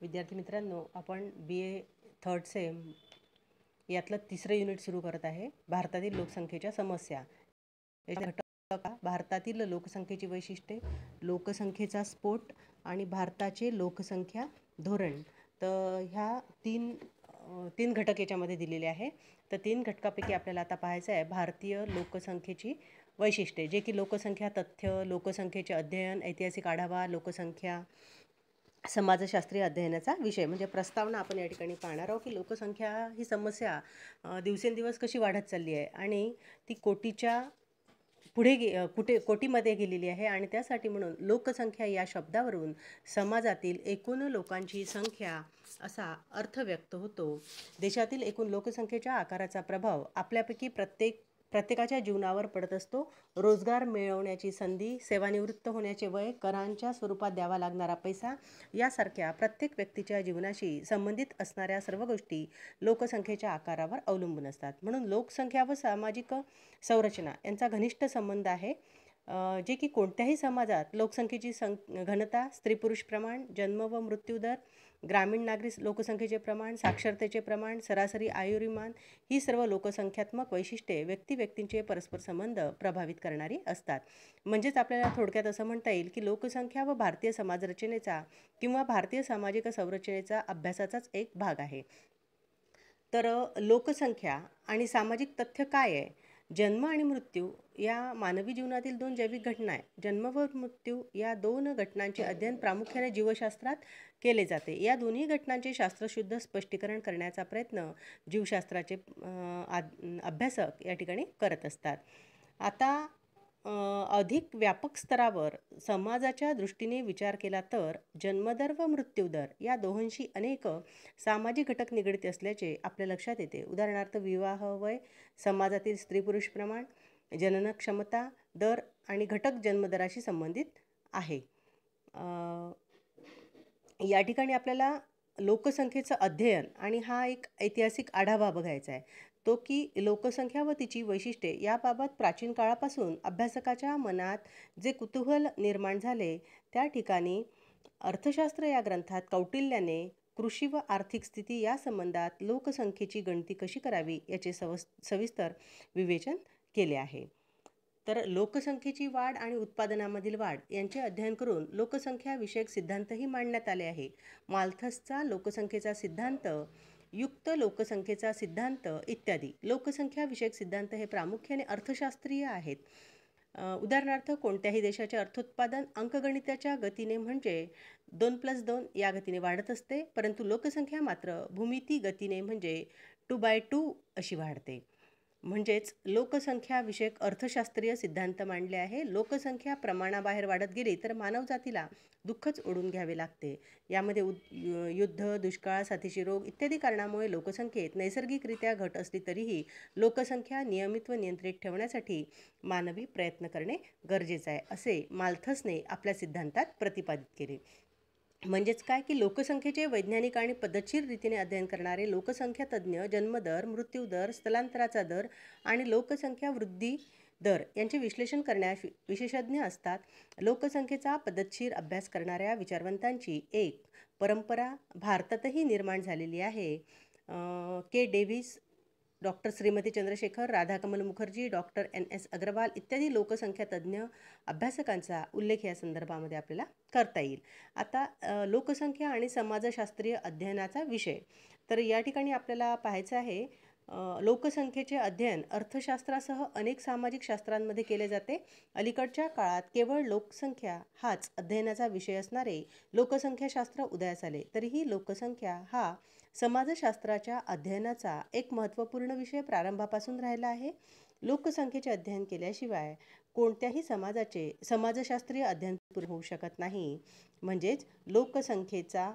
विद्यार्थी मित्रांनो, आपण BA थर्ड सेम यातलं तिसरं युनिट सुरू करत आहे. भारतातील लोकसंख्येच्या समस्या. भारतातील लोकसंख्येची वैशिष्ट्ये, लोकसंख्येचा स्फोट आणि भारताचे लोकसंख्या धोरण. तर ह्या तीन घटक याच्यामध्ये दिलेले आहे. तर 3 घटकापैकी आपल्याला आता पाहायचं आहे भारतीय लोकसंख्येची वैशिष्ट्ये, जे की लोकसंख्या तथ्य, लोकसंख्येचे अध्ययन, ऐतिहासिक आढावा, लोकसंख्या समाजशास्त्रीय अध्ययनाचा विषय. म्हणजे प्रस्तावना आपण या ठिकाणी पाहणार आहोत की लोकसंख्या ही समस्या दिवसेंदिवस कशी वाढत चालली आहे आणि ती कोटीच्या पुढे कोटीमध्ये गेलेली आहे. आणि त्यासाठी म्हणून लोकसंख्या या शब्दावरून समाजातील एकूण लोकांची संख्या असा अर्थ व्यक्त होतो. देशातील एकूण लोकसंख्येच्या आकाराचा प्रभाव आपल्यापैकी प्रत्येकाच्या जीवनावर पडत असतो. रोजगार मिळवण्याची संधी, सेवानिवृत्त होण्याचे वय, करांच्या स्वरूपात द्यावा लागणारा पैसा यासारख्या प्रत्येक व्यक्तीच्या जीवनाशी संबंधित असणाऱ्या सर्व गोष्टी लोकसंख्येच्या आकारावर अवलंबून असतात. म्हणून लोकसंख्या व सामाजिक संरचना यांचा घनिष्ठ संबंध आहे. जे की कोणत्याही समाजात लोकसंख्येची घनता, स्त्री पुरुष प्रमाण, जन्म व मृत्यूदर, ग्रामीण नागरिक लोकसंख्येचे प्रमाण, साक्षरतेचे प्रमाण, सरासरी आयुर्मान ही सर्व लोकसंख्यात्मक वैशिष्ट्ये व्यक्तींचे परस्पर संबंध प्रभावित करणारी असतात. म्हणजेच आपल्याला थोडक्यात असं म्हणता येईल की लोकसंख्या व भारतीय समाजरचनेचा किंवा भारतीय सामाजिक संरचनेचा अभ्यासाचाच एक भाग आहे. तर लोकसंख्या आणि सामाजिक तथ्य काय आहे? जन्म आणि मृत्यू या मानवी जीवनातील 2 जैविक घटना आहे. जन्म व मृत्यू या 2 घटनांचे अध्ययन प्रामुख्याने जीवशास्त्रात केले जाते. या दोन्ही घटनांचे शास्त्रशुद्ध स्पष्टीकरण करण्याचा प्रयत्न जीवशास्त्राचे अभ्यासक या ठिकाणी करत असतात. आता अधिक व्यापक स्तरावर समाजाच्या दृष्टीने विचार केला तर जन्मदर व मृत्यूदर या दोहोंशी अनेक सामाजिक घटक निगडित असल्याचे आपल्या लक्षात येते. उदाहरणार्थ विवाह वय, समाजातील स्त्री पुरुष प्रमाण, जनन क्षमता दर आणि घटक जन्मदराशी संबंधित आहे. या ठिकाणी आपल्याला लोकसंख्येचं अध्ययन आणि हा एक ऐतिहासिक आढावा बघायचा आहे. तो की लोकसंख्या व तिची वैशिष्ट्ये याबाबत प्राचीन काळापासून अभ्यासकाच्या मनात जे कुतूहल निर्माण झाले, त्या ठिकाणी अर्थशास्त्र या ग्रंथात कौटिल्याने कृषी व आर्थिक स्थिती या संबंधात लोकसंख्येची गणती कशी करावी याचे सविस्तर विवेचन केले आहे. तर लोकसंख्येची वाढ आणि उत्पादनामधील वाढ यांचे अध्ययन करून लोकसंख्या विषयक सिद्धांतही मांडण्यात आले आहे. माल्थसचा लोकसंख्येचा सिद्धांत, युक्त लोकसंख्येचा सिद्धांत इत्यादी लोकसंख्या विषयक सिद्धांत हे प्रामुख्याने अर्थशास्त्रीय आहेत. उदाहरणार्थ कोणत्याही देशाचे अर्थोत्पादन अंकगणिताच्या गतीने म्हणजे 2+2 या गतीने वाढत असते, परंतु लोकसंख्या मात्र भूमिती गतीने म्हणजे 2/2 अशी वाढते. म्हणजेच लोकसंख्या विषयक अर्थशास्त्रीय सिद्धांत मांडले आहे. लोकसंख्या प्रमाणाबाहेर वाढत गेली तर मानवजातीला दुःखच ओढून घ्यावे लागते. यामध्ये युद्ध, दुष्काळ, साथीचे रोग इत्यादी कारणामुळे लोकसंख्येत नैसर्गिकरित्या घट असली तरीही लोकसंख्या नियमित व नियंत्रित ठेवण्यासाठी मानवी प्रयत्न करणे गरजेचे आहे, असे माल्थसने आपल्या सिद्धांतात प्रतिपादित केले. म्हणजेच काय की लोकसंख्येचे वैज्ञानिक आणि पद्धतशीर रीतीने अध्ययन करणारे लोकसंख्या तज्ज्ञ जन्मदर, मृत्यूदर, स्थलांतराचा दर आणि लोकसंख्या वृद्धी दर यांचे विश्लेषण करण्यास विशेषज्ञ असतात. लोकसंख्येचा पद्धतशीर अभ्यास करणाऱ्या विचारवंतांची एक परंपरा भारतातही निर्माण झालेली आहे. K Davis, doctor Shrimati Chandrasekhar, Radhakamal Mukherjee, doctor NS Agarwal इत्यादी लोकसंख्या तज्ज्ञ अभ्यासकांचा उल्लेख या संदर्भामध्ये आपल्याला करता येईल. आता लोकसंख्या आणि समाजशास्त्रीय अध्ययनाचा विषय. तर या ठिकाणी आपल्याला पाहायचं आहे लोकसंख्येचे अध्ययन अर्थशास्त्रासह अनेक सामाजिक शास्त्रांमध्ये केले जाते. अलीकडच्या काळात केवळ लोकसंख्या हाच अध्ययनाचा विषय असणारे लोकसंख्याशास्त्र उदयास आले. तरीही लोकसंख्या हा समाजशास्त्राच्या अध्ययनाचा एक महत्त्वपूर्ण विषय प्रारंभापासून राहिला आहे. लोकसंख्येचे अध्ययन केल्याशिवाय कोणत्याही समाजाचे समाजशास्त्रीय अध्ययन पूर्ण होऊ शकत नाही. म्हणजेच लोकसंख्येचा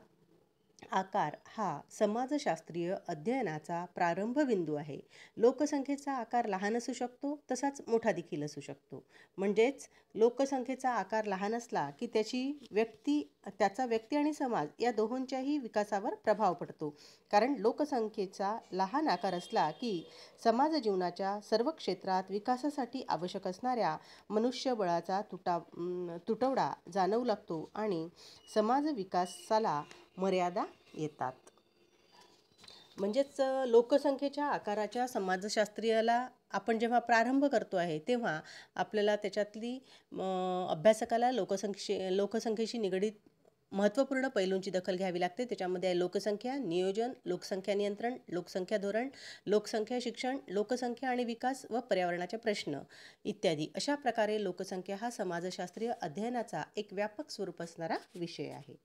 आकार हा समाजशास्त्रीय अध्ययनाचा प्रारंभ बिंदू आहे. लोकसंख्येचा आकार लहान असू शकतो, तसाच मोठा देखील असू शकतो. म्हणजेच लोकसंख्येचा आकार लहान असला की त्याची व्यक्ती त्याचा व्यक्ती आणि समाज या दोहोंच्याही विकासावर प्रभाव पडतो. कारण लोकसंख्येचा लहान आकार असला की समाज जीवनाच्या सर्व क्षेत्रात विकासासाठी आवश्यक असणाऱ्या मनुष्यबळाचा तुटवडा जाणवू लागतो आणि समाज विकासाला मर्यादा येतात. म्हणजेच लोकसंख्येच्या आकाराच्या समाजशास्त्रीयाला आपण जेव्हा प्रारंभ करतो आहे तेव्हा आपल्याला त्याच्यातली अभ्यासकाला लोकसंख्येशी निगडीत महत्त्वपूर्ण पैलूंची दखल घ्यावी लागते. त्याच्यामध्ये आहे लोकसंख्या नियोजन, लोकसंख्या नियंत्रण, लोकसंख्या धोरण, लोकसंख्या शिक्षण, लोकसंख्या आणि विकास व पर्यावरणाचे प्रश्न इत्यादी. अशा प्रकारे लोकसंख्या हा समाजशास्त्रीय अध्ययनाचा एक व्यापक स्वरूप असणारा विषय आहे.